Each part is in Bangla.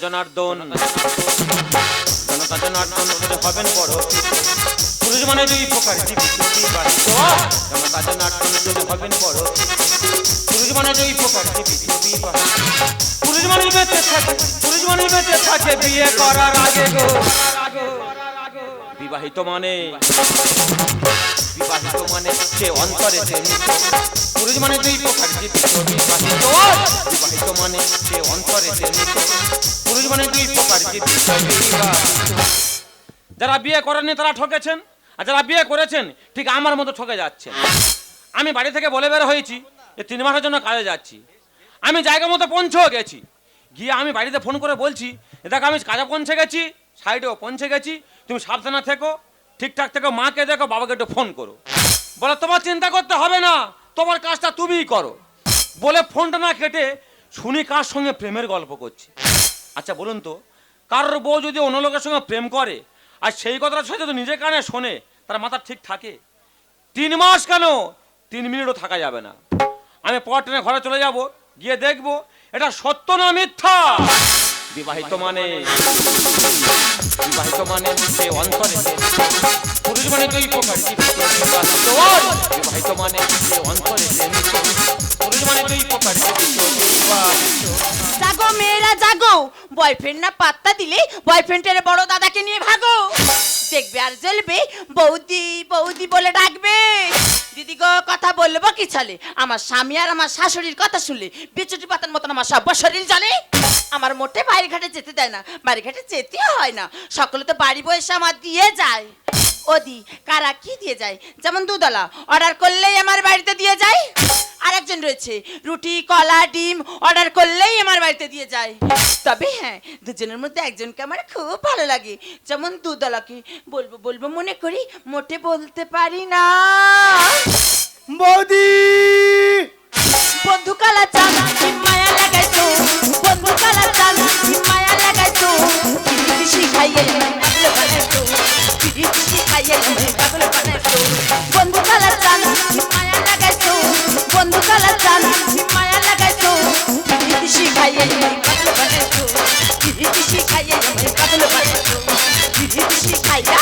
জনার্দন জনতা জনার্দন করে হবেন বড় পুরুষ মানে দুই প্রকার জনতা জনার্দন করে হবেন বড় পুরুষ মানে দুই প্রকার পুরুষ মানে বেঁচে থাকে বিয়ে করার আগে গো বিবাহিত মানে সে অন্তরে সে পুরুষ মানে দুই প্রকার বিবাহিত মানে সে অন্তরে সে পুরুষ মানে দুই প্রকার যারা বিয়ে করেননি তারা ঠকেছেন, আর যারা বিয়ে করেছেন ঠিক আমার মতো ঠকে যাচ্ছে। আমি বাড়ি থেকে বলে বের হয়েছি যে 3 মাসের জন্য কাজে যাচ্ছি। আমি জায়গা মতো পৌঁছেও গেছি, গিয়ে আমি বাড়িতে ফোন করে বলছি দেখো আমি কাজে পৌঁছে গেছি, সাইডেও পৌঁছে গেছি, তুমি সাবধানে থেকো, ঠিকঠাক থেকো, মাকে দেখো, বাবাকে একটু ফোন করো। বলে তোমার চিন্তা করতে হবে না, তোমার কাজটা তুমিই করো। বলে ফোনটা না কেটে শুনি কার সঙ্গে প্রেমের গল্প করছি। আচ্ছা বলুন তো, কারোর বউ যদি অন্য লোকের সঙ্গে প্রেম করে আর সেই কথাটা সে যদি নিজের কানে শোনে, তার মাথা ঠিক থাকে? 3 মাস কেন, 3 মিনিটও থাকা যাবে না। আমি পর ট্রেনে ঘরে চলে যাব, গিয়ে দেখবো এটা সত্য না মিথ্যা। বিবাহিত মানে সে অন্তরে পুরুষ মানে দুই প্রকার বিবাহিত মানে সে অন্তরে পুরুষ মানে দুই প্রকার। জাগো মেয়েরা জাগো, বয়ফ্রেন্ড না পাত্তা দিলে বয়ফ্রেন্ডের বড় দাদাকে নিয়ে ভাগো। দেখবে আর জ্বলবে, বৌদি বৌদি বলে ডাকবে। দিদি গো কথা বলবো কি চলে, আমার স্বামী আর আমার শাশুড়ির কথা শুনলে বিচুটি পাতার মতন আমার সব শরীর জ্বলে। আমার মোটে বাড়ি ঘাটে যেতে দেয় না, বাড়ি ঘাটে যেতে হয় না, সকলে তো বাড়ি বসে আমার দিয়ে যায়। ওদি কারা কি দিয়ে যায়, যেমন দুধলা অর্ডার করলেই আমার বাড়িতে দিয়ে যায়। আরেকজন রয়েছে রুটি কলা ডিম অর্ডার করলেই আমার বাড়িতে দিয়ে যায়। তবে হ্যাঁ, দুজনের মধ্যে একজনকে আমার খুব ভালো লাগে, যেমন দুধলাকে বলবো বলবো মনে করি, মোটে বলতে পারি না। বৌদি বন্ধু কালা চান মায়া লাগাইতো, বন্ধু কালা চান মায়া লাগাইতো, শিখাইয়ে পাগল বানাইতো, শিখাইয়ে পাগল বানাইতো। বন্ধু কালা চান মায়া লাগাইতো, বন্ধু কালা চান মায়া লাগাইতো, শিখাইয়ে পাগল বানাইতো, শিখাইয়ে পাগল বানাইতো, শিখাইয়া।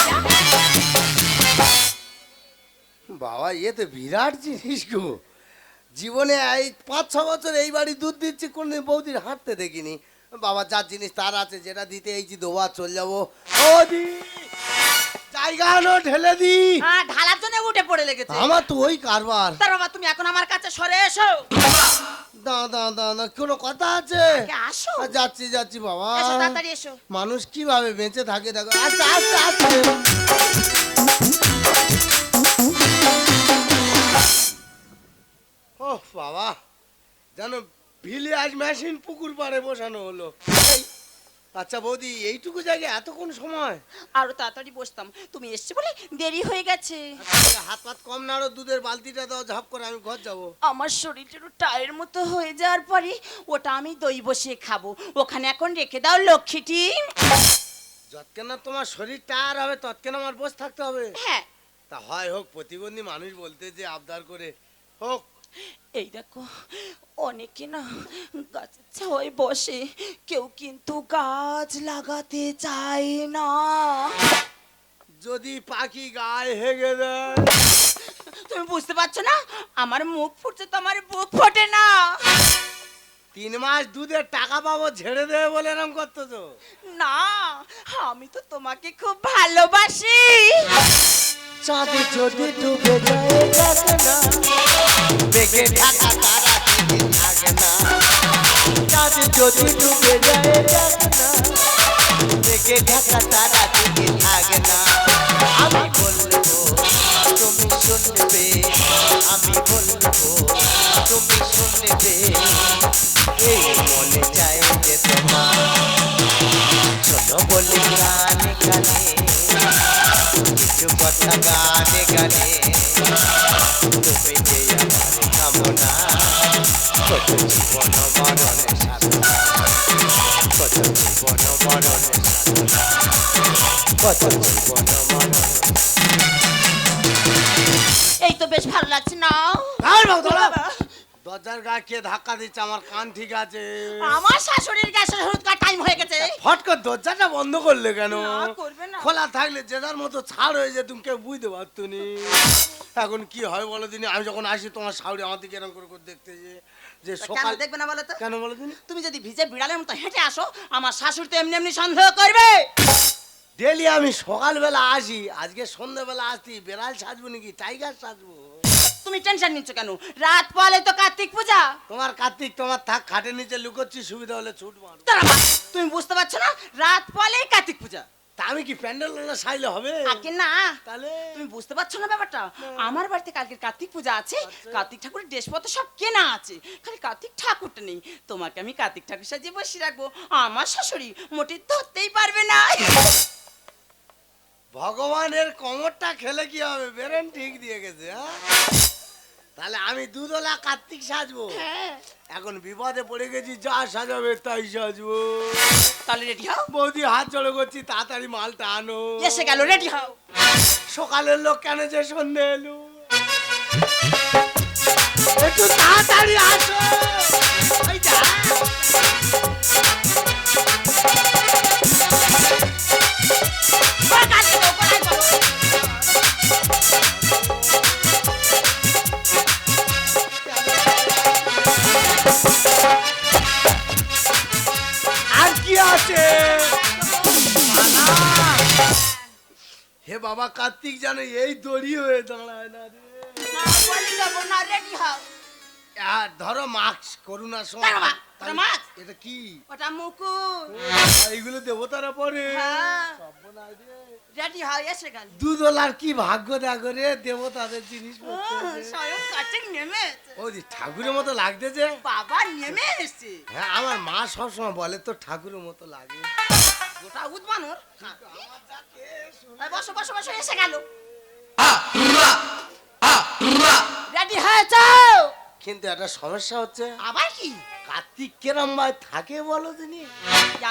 বাবা এ তো বিরাট জিনিস গো। জীবনে এই 5-6 বছর এই বাড়ি দুধ দিচ্ছি, কোনদিন বৌদির হাঁটতে দেখিনি। বাবা যার জিনিস তার আছে, যেটা দিতে এইছি দোয়া চলে যাবো। বৌদি জায়গা আনো, ঢেলে দি। হ্যাঁ ঢালার জন্য উঠে পড়ে লেগেছে আমার তো ওই কারবার। তার বাবা তুমি এখন আমার কাছে সরে এসো। দাঁড়া কোনো কথা আছে? আসো। যাচ্ছি যাচ্ছি বাবা। এসো তাড়াতাড়ি এসো। মানুষ কিভাবে বেঁচে থাকে দেখো। আচ্ছা আচ্ছা আচ্ছা। ও বাবা, জানো ভিলিয়াজ মেশিন পুকুর পাড়ে বসানো হলো। আচ্ছা বৌদি এইটুকু জায়গায় এতক্ষণ সময়? আরো তাড়াতাড়ি বসতাম, তুমি এসছো বলে দেরি হয়ে গেছে। হাত পাত কম নাড়ো, দুধের বালতিটা দাও ঝাপ করে, আমি ঘর যাবো। আমার শরীরটা একটু টায়ের মতো হয়ে যাওয়ার পরে ওটা আমি দই বসিয়ে খাবো, ওখানে এখন রেখে দাও লক্ষ্মীটি। যতক্ষণ না তোমার শরীর টায়ার হবে ততক্ষণ আমার বসে থাকতে হবে? হ্যাঁ। তা হয় হোক, প্রতিবন্ধী মানুষ বলতে যে আবদার করে হোক। এই দেখো অনেকে না গাছের ছাওয়ায় বসে, কেউ কিন্তু গাছ লাগাতে চায় না। যদি পাখি গায়ে হেগে দেয়? তুমি বুঝতে পারছো না, আমার মুখ ফুটছে তো আমার বুক ফোটে না। 3 মাস দুধের টাকা পাবো ঝেড়ে দেবে বলে এরম করতেছো? না, আমি তো তোমাকে খুব ভালোবাসি। চাঁদে যদি ডুবে যায় থাকে না, বেগে ঢাকা তারা দিকে থাকে না। চাঁদে যদি ডুবে যায় থাকে না, বেগে ঢাকা তারা দিকে থাকে না। আমি বলবো তুমি শুনবে, আমি বলবো তুমি শুনবে। এই মনে চায় যে তোমার শোনো বলি গানে গানে, কিছু কথা গানে গানে। তুমি যে আমার কামনা, কত জীবন মরণের সাধনা, কত জীবন মরণের সাধনা, কত জীবন মরণ। এই তো বেশ ভালো লাগছে না? দরজার গায়ে কে ধাক্কা দিচ্ছে? আমার কান ঠিক আছে। আমার শাশুড়ির গ্যাসের হলুদ কার টাইম হয়ে গেছে। ফট করে দরজাটা বন্ধ করলে কেন? না, করবে না। খোলা থাকলে যে যার মতো ছাড় হয়ে যেত, কেউ বুঝতে পারতো নি। এখন কি হয় বলো দিনি? আমি যখন আসি তোমার শাশুড়ি আমার দিকে এরকম করে করে দেখতে যে তা সকাল কেন দেখবে না বলো তো? কেন বলো দিনি? তুমি যদি ভিজে বিড়ালের মতো হেঁটে আসো, আমার শাশুড়ি তো এমনি এমনি সন্দেহ করবে। ডেলি আমি সকালবেলা আসি, আজকে সন্ধ্যাবেলা আসছি, বেড়াল সাজবো নাকি টাইগার সাজবো? তুমি টেনশন নিচ্ছ কেন? রাত পলে তো কার্তিক পূজা। তোমার কার্তিক তোমার থাক, খাটের নিচে লুকোচ্ছি, সুবিধা হলে ছুট মারো। দাঁড়া বাবা, তুমি বুঝতে পারছো না? রাত পলেই কার্তিক পূজা। তা আমি কি প্যান্ডেল না সাইলে হবে? আগে না, তাহলে তুমি বুঝতে পারছো না ব্যাপারটা? আমার বাড়িতে কালকে কার্তিক পূজা আছে, কার্তিক ঠাকুরের ড্রেসপত্র সব কেনা আছে, খালি কার্তিক ঠাকুরটা নেই। তোমাকে আমি কার্তিক ঠাকুর সাজিয়ে বসে রাখবো, আমার শাশুড়ি মোটে ধরতেই পারবে না। ভগবানের কমরটা খেলে কি হবে? বেরেন ঠিক দিয়ে গেছে। হ্যাঁ, তাহলে আমি দুধওয়ালা কার্তিক সাজবো। হ্যাঁ, এখন বিপদে পড়ে গেছি, যা সাজাবে তাই সাজবো। তাহলে রেডি হও। বৌদি হাত জড়ো করছি, তাড়াতাড়ি মালটা আনো। এসে গেল, রেডি হও। সকালের লোক কেন যে সন্ধে এলো? একটু তাড়াতাড়ি আসো। এই যা। ও কার্তিক, ও কোথায় গেল? আর কি আছে? হে বাবা কার্তিক, জানো এই দড়ি হয়ে দাঁড়ায় না রে। না, বলি যাবো না, রেডি হও। আর ধরো মাস্ক, করোনা সময়। দাঁড়া বাবা, ওটা mask? এটা কি? ওটা মুকুট। এইগুলো দেবতারা পরে। হ্যাঁ, রেডি হও, এসে গেল। দুধওয়ালার কি ভাগ্য দেখো রে, দেবতাদের জিনিস স্বয়ং কার্তিক নেমে এসেছে। ও ঠাকুরের মতো লাগতেছে। বাবা নেমে এসেছে। হ্যাঁ, আমার মা সবসময় বলে তো ঠাকুরের মতো লাগে। গোটা উদ্মানুর। বসো বসো বসো, এসে গেল। রেডি হয়েছো? কিন্তু একটা সমস্যা হচ্ছে, আবার কি? কার্তিক কেরম ভাই থাকে বলো তিনি?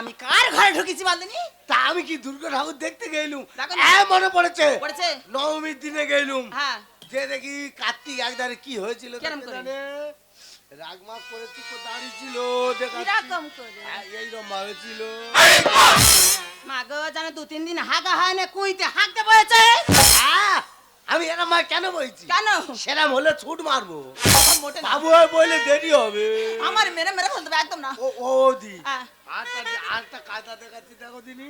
আমি কার ঘরে ঢুকেছি বলদিনি? তা আমি কি দুর্গা ঠাকুর দেখতে গেলুম? দেখো না। মনে পড়েছে, পড়েছে? নবমীর দিনে গেলুম। হ্যাঁ, যে দেখি কার্তিক একদারে কি হয়েছিল কেরম দেখতে করে? জানে? রাগমাগ করে চুপ দাঁড়িয়ে ছিল, কিরকম করে? এইরকম ভাবে ছিল। মা গো, জানো 2-3 দিন হাগা হয় না, কুইতে হাগতে বলেছে। আমি এরম ভাই কেন বলছি? কেন? সেরম হলে ছুট মারবো। মোটে না। বাবু হয় বলে দেরি হবে। আমার মেরে মেরে ফেলতে হবে, একদম না। ও দি হ্যাঁ। আরেকটা কায়দা দেখাচ্ছি, দেখো দিনি।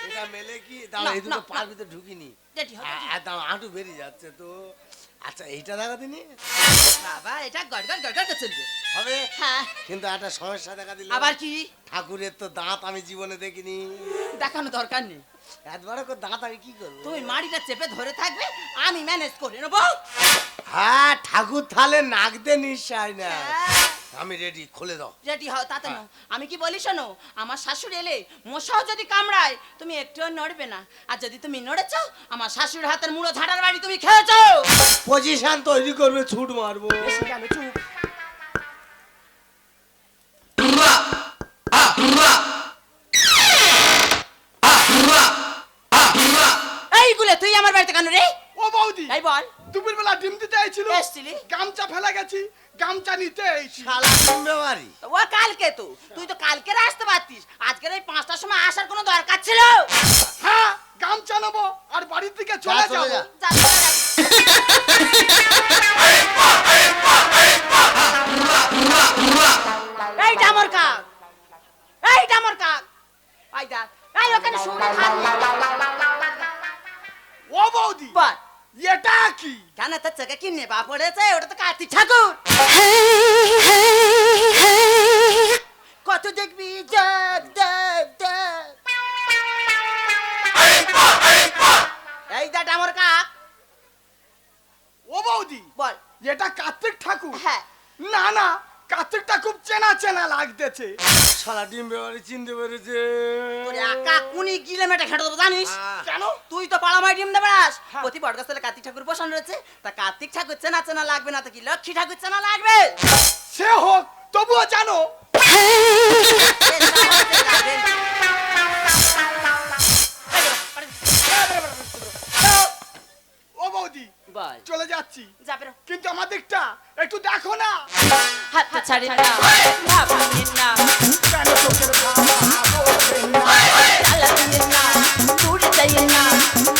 এটা মেলে কি না, দাঁড়া, এই দুটো না, পার ভিতরে ঢুকিনি। রেডি হও। দাম হাঁটু বেরিয়ে যাচ্ছে তো। আচ্ছা এইটা দেখা দিনি বাবা, এটা গড়গড় গড়গড় করে চলবে। হবে। হ্যাঁ, কিন্তু একটা সমস্যা দেখা দিল। আবার কি? ঠাকুরের তো দাঁত আমি জীবনে দেখিনি। দেখানো দরকার নেই। একবার করে দাঁত আমি কি করবো? তুমি মাড়িটা চেপে ধরে থাকবে, আমি ম্যানেজ করে নেবো। হ্যাঁ, ঠাকুর থালে নাক দিয়ে নিঃশ্বাস না। আমি রেডি, খুলে দাও। রেডি হও, তাতে না। আমি কি বলি শোনো, আমার শাশুড়ি এলে মশাও যদি কামড়ায়, তুমি একটুও নড়বে না। আর যদি তুমি নড়েছো, আমার শাশুড়ির হাতের মুড়ো ঝাড়ার বাড়ি তুমি খেয়েছো। পজিশন তৈরি করবে, ছুট মারবো। এসে গেল, চুপ। এইগুলো তুই আমার বাড়িতে কেন রে? ও বৌদি, এই বল। দুপুর বেলা ডিম দিতে আইছিল, এসছিলি? গামছা ফেলে গেছি, গামছা নিতে আইছি। শালা কিনবে বাড়ি। ও কালকে তো, তুই তো কালকে আসতে পারতিস, আজকের এই 5টার সময় আসার কোনো দরকার ছিল? হ্যাঁ, গামছা নেবো আর বাড়ির দিকে চলে যা, চলে যাবো। যা। যা, চলে যা। এই ডামর কাক, এই ডামর কাক, এই দেখ, এই ওখানে শুনে খান। ও বৌদি, বল, এটা কি? কেন তোর চোখে কি নেবা পড়েছে? ওটা তো কার্তিক ঠাকুর। কত দেখবি, দেখ দেখ দেখ। এই দেখ ডামর কাক। ও বৌদি, বল। এটা কার্তিক ঠাকুর? হ্যাঁ। না না, কার্তিকটা খুব চেনা চেনা লাগতেছে। শালা ডিম্বে বাড়ি চিনতে পেরেছে। ওরে আকা কুনি গিলে মেটে খেটে দেবো জানিস? কেন? তুই তো পাড়ামায় ডিম দেবে রাস। হ্যাঁ। প্রতি বটগাছতলে কার্তিক ঠাকুর বসানো রয়েছে, তা কার্তিক ঠাকুর চেনা চেনা লাগবে না তো কি লক্ষ্মী ঠাকুর চেনা লাগবে? সে হোক, তবুও জানো। ও বৌদি, বল। চলে যাচ্ছি, যাবে রে। কিন্তু আমার দিকটা একটু দেখো না হাতটা ছাড়ি না ভাবিয়ে না কেন চোখের ভাষা বোঝেন না তালা দিয়ে না দূরে যাই না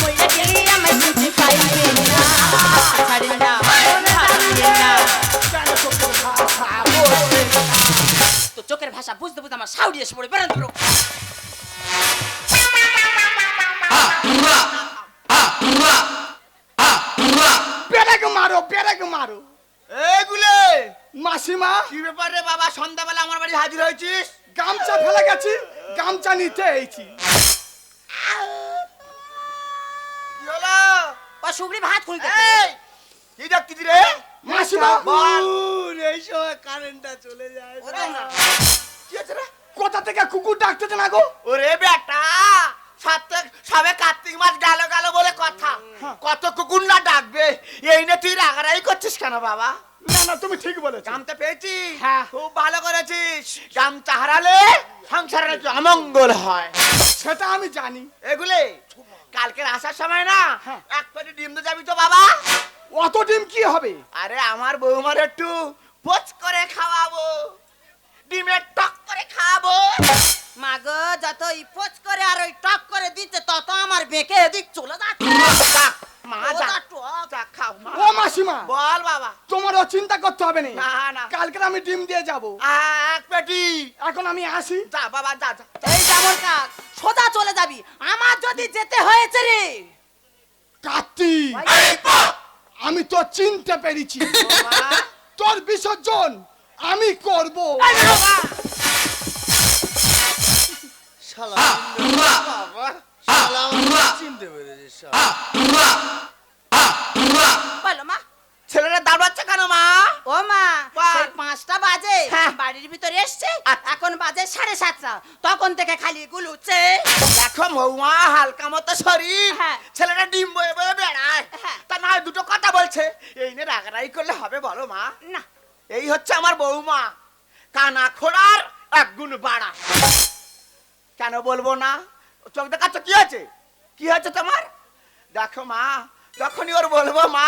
মইরা গেলে আমায় বুঝতে পাইবে না হাতটা ছাড়ি না ভাবিয়ে না কেন চোখের ভাষা বোঝেন না তো চোখের ভাষা বুঝতে বুঝতে আমার সাউরি এসে পড়ে বেরোন তো পেরেক মারো এগুলে মাসিমা কি ব্যাপারে বাবা সন্ধ্যাবেলা আমার বাড়ি হাজির হয়েছিস? গামছা ফেলে গেছি গামছা নিতে এইছি কি হলো? ও সুগরি ভাত খুলতে এই, কি ডাকছিস রে? মাসিমা বল। এই সময় কারেন্টটা চলে যায় ওরে না। কি হয়েছে রে? কোথা থেকে কুকুর ডাকতেছে না গো ওরে বেটা সবে কার্তিক মাস গেল গেল বলে কথা কত কুকুর না ডাকবে এই নিয়ে তুই রাগারাই করছিস কেন বাবা? না না তুমি ঠিক বলেছো গামছা পেয়েছিস? হ্যাঁ। খুব ভালো করেছিস। গামছা হারালে সংসারে নাকি অমঙ্গল হয়। সেটা আমি জানি এগুলে কালকের আসার সময় না হ্যাঁ। এক পেটি ডিম তো যাবি তো বাবা? অত ডিম কি হবে আরে আমার বৌমার একটু পোচ করে খাওয়াবো, ডিমের টক করে খাওয়াবো। মা গো যত ইপোজ করে আর ওই টক করে দিতে তত আমার বেঁকে এদিক চলে যাচ্ছে যাক, মা ও যাক, তা টক। যাক, খাও মা। ও মাসিমা বল বাবা। তোমারও চিন্তা করতে হবে না না, না। কালকে আমি ডিম দিয়ে যাব এক পেটি। এখন আমি আসি যা বাবা যা যা। এই যেমন কাক সোজা চলে যাবি আমার যদি যেতে হয়েছে রে কার্তিক আমি তো চিনতে পেরেছি মা, তোর বিসর্জন আমি করব শালা বাবা শালা আমাকে চিনতে পেরেছিস শালা। বলো মা ছেলেরা দাঁড়াচ্ছে কেন মা? ও মা বল। সেই 5টা বাজে হ্যাঁ। বাড়ির ভিতরে এসছে আচ্ছা। এখন বাজে 7:30 তখন থেকে খালি গুলুচ্ছে দেখো বৌমা হালকা মতো শরীর, হ্যাঁ। ছেলেরা ডিম বয়ে বয়ে বেড়ায়, হ্যাঁ। তা না হয় দুটো কথা বলছে, এই নিয়ে রাগারাগি করলে হবে বলো মা? না এই হচ্ছে আমার বৌমা, কানা খোড়ার এক গুণ বাড়া। কেন বলবো না? চোখ দেখাচ্ছ কি আছে? কি হচ্ছে তোমার? দেখো মা, যখনই ওর বলবো মা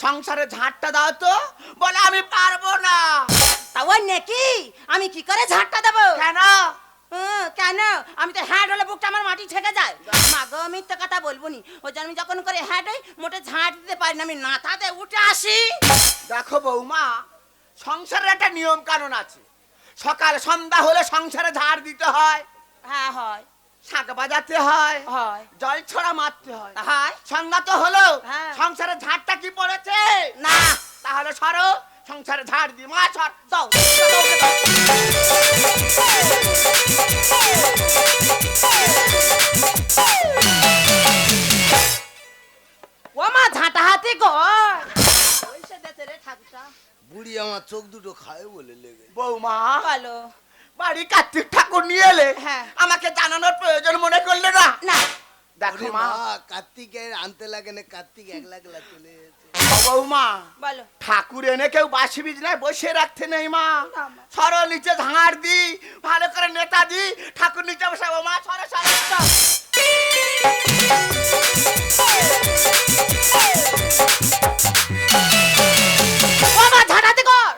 সংসারে ঝাঁটটা দাও তো, বলে আমি পারবো না। তা ওই নাকি আমি কি করে ঝাঁটটা দেবো কেন? কেন আমি তো হ্যাড হলে বুকটা আমার মাটি ঠেকে যায় মা গো মিথ্যে কথা বলবো নি ওই জন্য আমি যখন করে হ্যাড হই মোটে ঝাঁট দিতে পারি না আমি নাথাতে উঠে আসি দেখো বৌমা, সংসারের একটা নিয়ম কানুন আছে। সকাল সন্ধ্যা হলে সংসারে ঝাড় দিতে হয়, হ্যাঁ হয় শাক বাজাতে হয়, হয় জল ছড়া মারতে হয়। হয় সন্ধ্যা তো হলো, হ্যাঁ। সংসারে ঝাড়টা কি পড়েছে? না তাহলে সরো, সংসারে ঝাড় দি মা, সর। দাও ও মা ঝাঁটা হাতে কর ওইসে দেতে রে ঠাকুরটা বুড়ি আমার চোখ দুটো খায় বলে লেগে বৌমা, বলো বাড়ি কার্তিক ঠাকুর নিয়ে এলে হ্যাঁ। আমাকে জানানোর প্রয়োজন মনে করলে না? না দেখো ওরে মা, মা কার্তিকের আনতে লাগে না, কার্তিক একলা একলা চলে গেছে। বৌমা, বলো ঠাকুর এনে কেউ বাসি বিছনায় বসে রাখতে নেই মা। না, মা। সরো নিচে ঝাড় দি, ভালো করে নেতা দি, ঠাকুর নিচে বসাবো মা, সরো সরো সরো। ও মা ঝাঁটাতে কর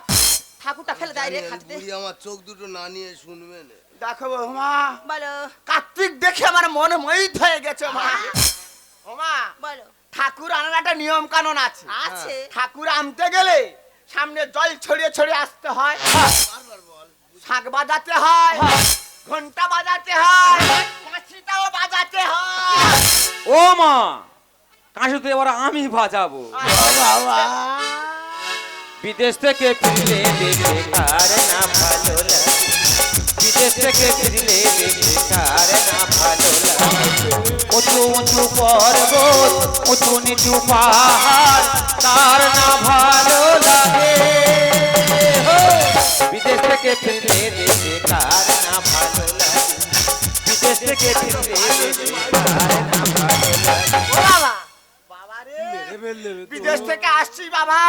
ঠাকুরটা ফেলে দেয় রে জানি খাটতে বুড়ি আমার চোখ দুটো না নিয়ে শুনবে না। দেখো বৌমা, বলো কার্তিক দেখে আমার মনে মোহিত হয়ে গেছে মা। ও মা, বলো ঠাকুর আনার একটা নিয়ম কানুন আছে। আছে ঠাকুর আনতে গেলে সামনে জল ছড়িয়ে ছড়িয়ে আসতে হয়, বারবার বল। শাক বাজাতে হয়, ঘন্টা বাজাতে হয়, কাঁচিটাও বাজাতে হয়। ও মা কাশি তো এবার আমি বাজাবো বাবা বিদেশ থেকে ফিরলে দেখে কার না ভালো লাগে বিদেশ থেকে ফিরলে দেখে কার না ভালো লাগে উঁচু উঁচু পর্বত উঁচু নিচু পাহাড় তার না ভালো লাগে হো! বিদেশ থেকে ফিরলে দেখে কার না ভালো লাগে বিদেশ থেকে ফিরলে দেখে কার না ভালো লাগে ও বাবা, বাবা রে, মেরে ফেললে রে তো। বিদেশ থেকে আসছি বাবা,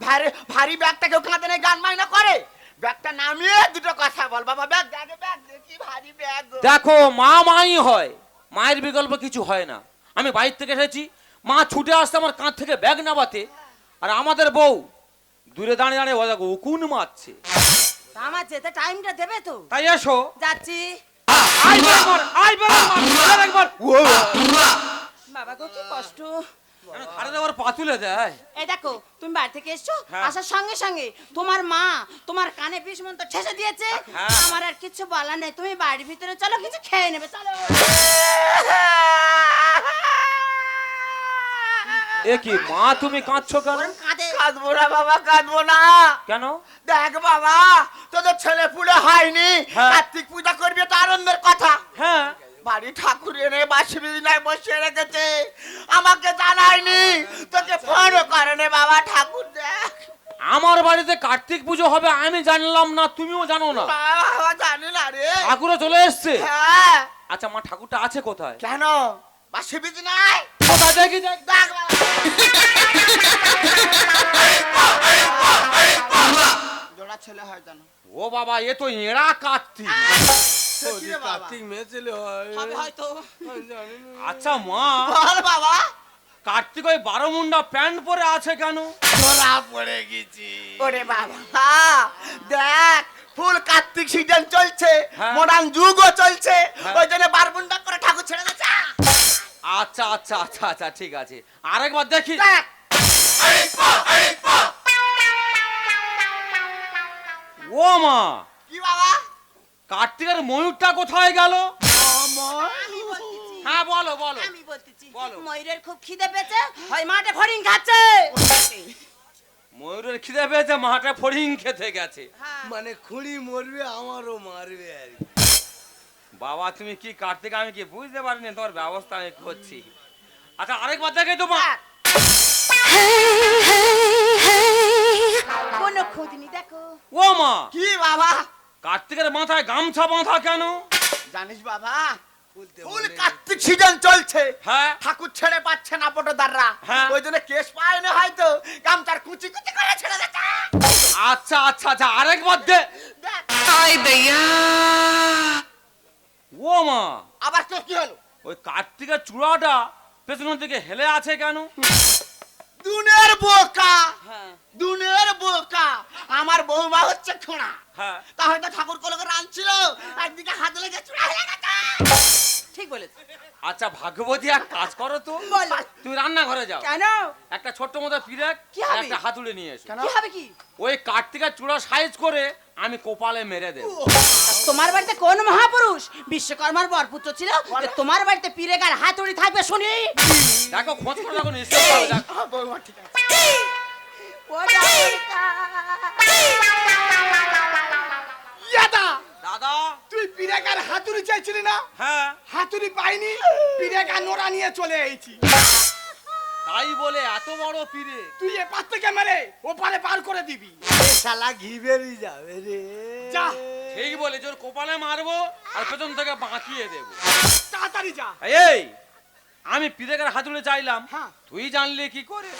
ভারী ভারী ব্যাগটা কেউ কাঁধে নিয়ে গান মাইনা করে, ব্যাগটা নামিয়ে দুটো কথা বল বাবা। ব্যাগ ব্যাগে ব্যাগ কি ভারী ব্যাগ গো। দেখো মা মাই হয়, মায়ের বিকল্প কিছু হয় না। আমি বাইরে থেকে এসেছি, মা ছুটে আসতে আমার কাঁধ থেকে ব্যাগ নামাতে, আর আমাদের বউ দূরে দাঁড়িয়ে দাঁড়িয়ে ও দেখো উকুন মারছে। তা আমার যেতে টাইমটা দেবে তো? তাই এসো। যাচ্ছি। আই বেরোবার, আই বেরোবার, একবার। বাবা গো কি কষ্ট। আরে দেবার পাতুলে দেয়। এই দেখো তুমি বাড়ি থেকে এসছো, হ্যাঁ। আসার সঙ্গে সঙ্গে তোমার মা তোমার কানে বিষ মন্ত্র ঠেসে দিয়েছে। হ্যাঁ। আমার আর কিছু বলার নেই, তুমি বাড়ির ভিতরে চলো, কিছু খেয়ে নেবে, চলো। এ কি মা, তুমি কাঁদছো কেন? ওরম কাঁদে। কাঁদবো না বাবা, কাঁদবো না। কেন? দেখ বাবা, তোদের ছেলে পুলে হয়নি, হ্যাঁ। কার্তিক পূজা করবি তো আনন্দের কথা। হ্যাঁ, বাড়ি ঠাকুর এনে বাসি বিদিনায় বসিয়ে রেখেছে, আমাকে জানায়নি, তোকে ফোনও করেনি বাবা। ঠাকুর দেখ, আমার বাড়িতে কার্তিক পুজো হবে আমি জানলাম না, তুমিও জানো না? বাবা জানি না রে। ঠাকুরও চলে এসছে। হ্যাঁ, আচ্ছা মা, ঠাকুরটা আছে কোথায়? কেন বাসি বিদিনায়? কোথায় দেখি দেখ। দেখ বাবা। জোড়া ছেলে হয় জানো? ও বাবা, এ তো এড়া কার্তিক। কি রে বাবা? কার্তিক মেয়ে ছেলে হয় হবে হয়তো। আচ্ছা মা, বল বাবা। কার্তিক ওই 12 মুন্ডা প্যান্ট পরে আছে কেন? ধরা পড়ে গেছি। ওরে বাবা, দেখ ফুল কার্তিক সিজন চলছে, হ্যাঁ। মডার্ন যুগও চলছে, হ্যাঁ। ওই জন্য বারবুন্ডা করে ঠাকুর ছেড়ে দিয়েছে। আচ্ছা আচ্ছা আচ্ছা আচ্ছা, ঠিক আছে, আরেকবার দেখি। দেখ ও মা, কি বাবা? কার্তিকের ময়ূরটা কোথায় গেল? আমি বলতেছি। হ্যাঁ বলো বলো। আমি বলতেছি, বলো। ময়ূরের খুব খিদে পেয়েছে, হয় মাঠে ফড়িং খাচ্ছে। ময়ূরের খিদে পেয়েছে, মাঠে ফড়িং খেতে গেছে। হ্যাঁ। মানে খুঁড়ি মরবে আমারও মারবে আর কি। বাবা তুমি কি কার্তিক, আমি কি বুঝতে পারিনি, তোমার ব্যবস্থা আমি করছি। আচ্ছা আরেকবার দেখে তো মা। কোনো খুঁজনি দেখো। ও মা, কি বাবা? কার্তিকের মাথায় গামছা বাঁধা কেন? জানিস বাবা, খুলতে ফুল বলে কার্তিক সিজন চলছে, হ্যাঁ ঠাকুর ছেড়ে পাচ্ছে না পটোদাররা, হ্যাঁ। ওই জন্য কেস পায়নি হয়তো, গামছার কুচি কুচি করে ছেড়ে দিচ্ছে। আচ্ছা আচ্ছা আচ্ছা, আরেকবার দে। দেখ, ও মা, আবার তো কি হলো? ওই কার্তিকের চূড়াটা পেছনের দিকে হেলে আছে কেন? দুনের বোকা, হ্যাঁ। দুনের বোকা, আমার বৌমা হচ্ছে খোঁড়া, হ্যাঁ, তাহলে ঠাকুর কলকে রাঁধছিল, একদিকে হাত লেগে চূড়া হয়ে গেছে। ঠিক বলেছো। আচ্ছা ভাগ্যবতী, এক কাজ করো তো, বলো। তুমি রান্নাঘরে যাও, কেন? একটা ছোট্ট মতো পিরেক কি হবে? একটা হাতুড়ে নিয়ে এসো। কেন? কি হবে কি? ওই কার্তিকের চূড়া সাইজ করে আমি কপালে মেরে দেব। তোমার বাড়িতে কোন মহাপুরুষ বিশ্বকর্মার বরপুত্র ছিল যে তোমার বাড়িতে পিরেকার হাতুড়ি থাকবে শুনি? দেখো খোঁজ করে দেখো, নিশ্চয় পাবে, দেখো। বৌমা ঠিক আছে। ও ডাক্তার। ইয়াদা, দাদা। তুই পিরেকার হাতুড়ি চাইছিলি না? হ্যাঁ, হাতুড়ি পাইনি, পিরেকা নোরা নিয়ে চলে এসেছি। তাই বলে এত বড় পিরে? তুই এপার থেকে মেরে ওপারে পার করে দিবি। এ শালা ঘি বেরিয়ে যাবে রে। যা, ঠিক বলে, জোর কপালে মারবো আর পেছন থেকে বাঁকিয়ে দেবো। তাড়াতাড়ি যা। এই, আমি পিরেকের হাতুড়ে চাইলাম, হ্যাঁ। তুই জানলি কি করে?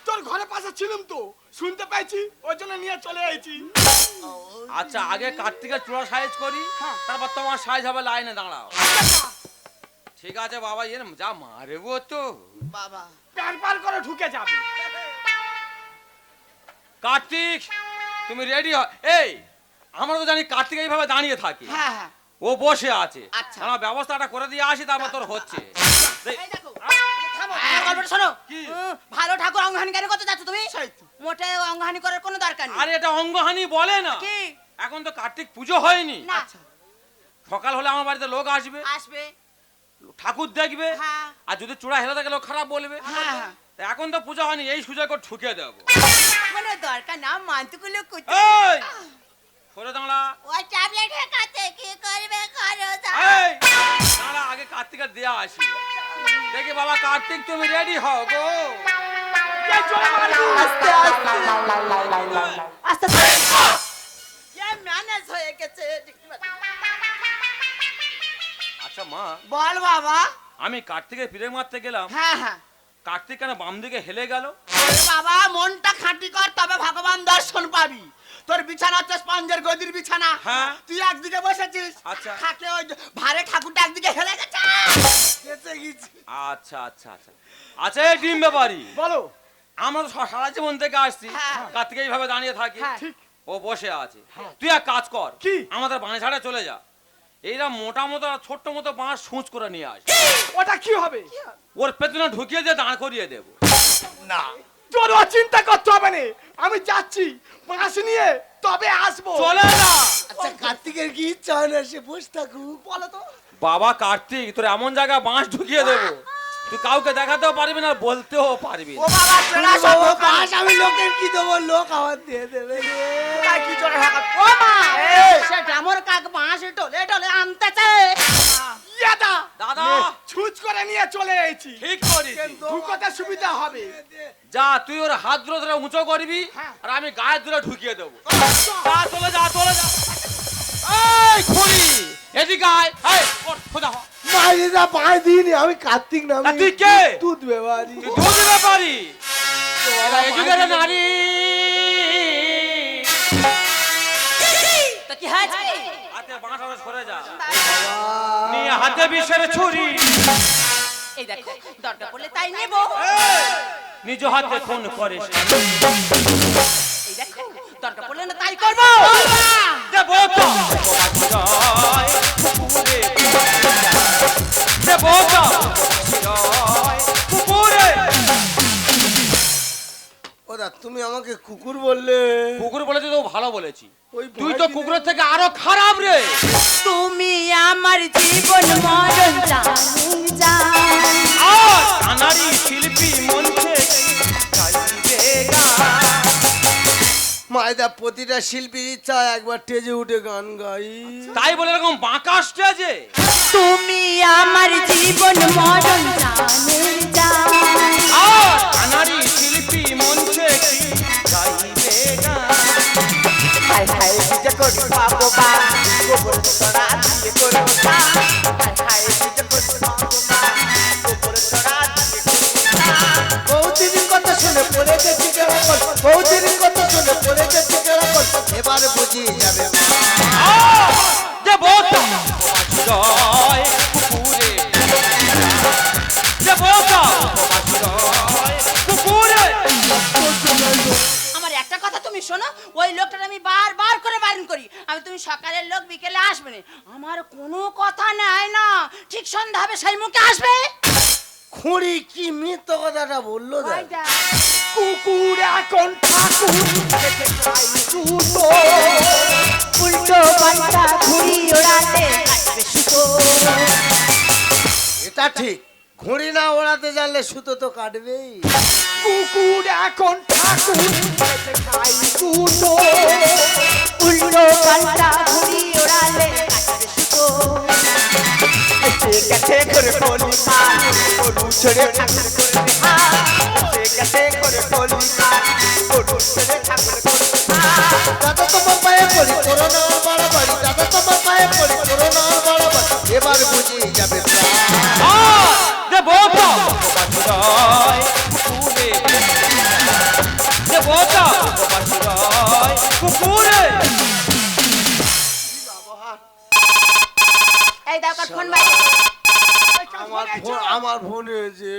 তোর ঘরে পাশে ছিলাম তো, শুনতে পাইছি, ওই জন্য নিয়ে চলে এসেছি। আচ্ছা আগে কার্তিকের চূড়া সাইজ করি, হ্যাঁ। তারপর তোমার সাইজ হবে, লাইনে দাঁড়াও। ঠিক আছে বাবা, এর যা মারবো তো। বাবা, প্যার পার করে ঢুকে যাবে। কার্তিক তুমি রেডি হ। এই, আমরা তো জানি কার্তিক এইভাবে দাঁড়িয়ে থাকে, হ্যাঁ হ্যাঁ, ও বসে আছে। আচ্ছা। আমার ব্যবস্থাটা করে দিয়ে আসি, তারপর তোর হচ্ছে। এই দেখো, থামো, আমার গল্পটা শোনো। কি? ভালো ঠাকুর অঙ্গহানি কেন করতে যাচ্ছ তুমি? সেই তো। মোটে অঙ্গহানি করার কোনো দরকার নেই। আরে এটা অঙ্গহানি বলে না, কি? এখন তো কার্তিক পুজো হয়নি। না, সকাল হলে আমার বাড়িতে লোক আসবে, আসবে। ঠাকুর দেখবে, হ্যাঁ। আর যদি চূড়া হেলে থাকে লোক খারাপ বলবে। হ্যাঁ হ্যাঁ। তা এখন তো পুজো হয়নি, এই সুযোগ ওর ঠুকে দেবো। কোনো দরকার না, মানতুগুলো কুচি। এই, সরে দাঁড়া। ওই ট্যাবলেটের কাছে কি করবে করো দাও। এই, দাঁড়া, আগে কার্তিকের দেয়া আসি। দেখি বাবা কার্তিক তুমি রেডি হও গো। এই চলে মারবি। আস্তে আস্তে আস্তে আস্তে ये ম্যানেজ হয়ে গেছে। আচ্ছা মা, বল বাবা। আমি কার্তিকের পিরে মারতে গেলাম, হ্যাঁ হ্যাঁ। কার্তিক কেন বাম দিকে হেলে গেল? ওরে বাবা, মনটা খাঁটি কর, তবে ভগবান দর্শন পাবি। তোর বিছানা হচ্ছে স্পঞ্জের গদির বিছানা, হ্যাঁ। তুই একদিকে বসেছিস, আচ্ছা। খাটে ওই ভারে ঠাকুরটা একদিকে হেলে গেছে। কেটে গেছি। আচ্ছা আচ্ছা আচ্ছা আচ্ছা, এই ডিম ব্যাপারি, বলো। আমরা তো সারা জীবন থেকে আসছি, হ্যাঁ। কার্তিক এইভাবে দাঁড়িয়ে থাকি, হ্যাঁ। ঠিক। ও বসে আছে। তুই এক কাজ কর, কি? আমাদের বাঁশ ঝাড়ে চলে যা, এইরা মোটা মতো আর ছোট্ট মতো বাঁশ সুঁচ করে নিয়ে আস, ওটা কি হবে? ওর পেছনে ঢুকিয়ে দিয়ে দাঁড় করিয়ে দেবো। না, তোর চিন্তা করতে হবে না, আমি যাচ্ছি বাঁশ নিয়ে তবে আসবো। চলে যা। আচ্ছা কার্তিকের কি ইচ্ছা হয় না সে বসে থাকুক? বলো তো। বাবা কার্তিক, তোর এমন জায়গায় বাঁশ ঢুকিয়ে দেবো তুই কাউকে দেখাতেও পারবি না, বলতেও পারবি ও না। বাবা টেরা সব ও বাস আমি লোকের কি দেবো, লোক আমার দিয়ে দেবে রে। কোথায় কি চলে থাকা? ও মা এই! সে ডামর কাক বাঁশ টলে টলে আনতেছে। ইয়াদা দাদা ছুঁচ করে নিয়ে চলে এসেছি, ঠিক করিস, ঢুকতে সুবিধা হবে। যা তুই ওর হাত ধরে ধরে উঁচু করবি হ্যাঁ। আর আমি গায়ে ধরে ঢুকিয়ে দেবো। যা চলে যা চলে যা। এই খুনি এদিকে আয়, এই ওঠ, সোজা হ। মাইরিদা পায়ে দিইনি, আমি কার্তিক নামে। আর তুই কে? দুধ বেবারি। তুই দুধ ব্যাপারি, এরা এই যুগের নারী। তো কি হয়েছে? হাতে বাঁশটা সরে যা, নিয়ে হাতে বিষের ছুরি, এই দেখো দরকার পড়লে তাই নেব। নিজ হাতে খুন করে সে। এই দেখো দরকার পড়লে না তাই করবো। দেবতা জয় কুকুরে, দেবতা জয় কুকুরে। ওদা তুমি আমাকে কুকুর বললে। কুকুর বলেছি তো ভালো বলেছি, ওই তুই ভয় তো দিলে- কুকুরের থেকে আরো খারাপ রে। তুমি আমার জীবন মরণ জানি জান। আর কানারি শিল্পী মঞ্চে গাইবে গান। মায়দা প্রতিটা শিল্পীর ইচ্ছা একবার স্টেজে উঠে গান গাই। তাই বলে এরকম বাঁকা স্টেজে? তুমি আমার জীবন মরণ জানি জান। আর কানারি শিল্পী মঞ্চে কি গাইবে গান। হাই হাই বিজে করি বাবু বা গোবর ছড়া দিয়ে করো না। হাই হাই বিজে করি বাবু বা গোবর ছড়া দিয়ে করো না। বহুদিন কথা শুনে পড়ে গেছি কেরাকল, বহুদিন কথা শুনে পড়ে গেছি কেরাকল, এবার বুঝিয়ে যাবে। দেবতা জয় কুকুরে, দেবতা জয় কুকুরে। আমার একটা কথা তুমি শোনো, ওই লোকটার আমি বারবার করে বারণ করি, আমি তুমি সকালের লোক বিকেলে আসবে না। আমার কোনো কথা নেয় না, ঠিক সন্ধ্যা হবে সেই মুখে আসবে। খুঁড়ি কি মিথ্য কথাটা বললো দেখ। ওই দেখ। কুকুর এখন ঠাকুর খেতে খাই দুটো। উল্টো পাল্টা ঘুড়ি ওড়াতে কাটবে সুতো। এটা ঠিক, ঘুড়ি না ওড়াতে জানলে সুতো তো কাটবেই। কুকুর এখন ঠাকুর খেতে খাই দুটো। উল্টো পাল্টা ঘুড়ি ওড়ালে কাটবে সুতো। গেছে করে কলি খা গরু ছেড়ে ঠাকুর করে খা। গেছে করে কলি খা গরু ছেড়ে ঠাকুর করে খা। দাদা তোমার পায়ে পড়ি করোনা বাড়াবাড়ি, দাদা তোমার পায়ে পড়ি করোনা বাড়াবাড়ি, এবার বুঝিয়ে যাবে প্রাণ। দেবতা জয় কুকুরে, দেবতা জয় কুকুরে। এই দাও কার ফোন বাইরে। আমার ফোন হয়েছে।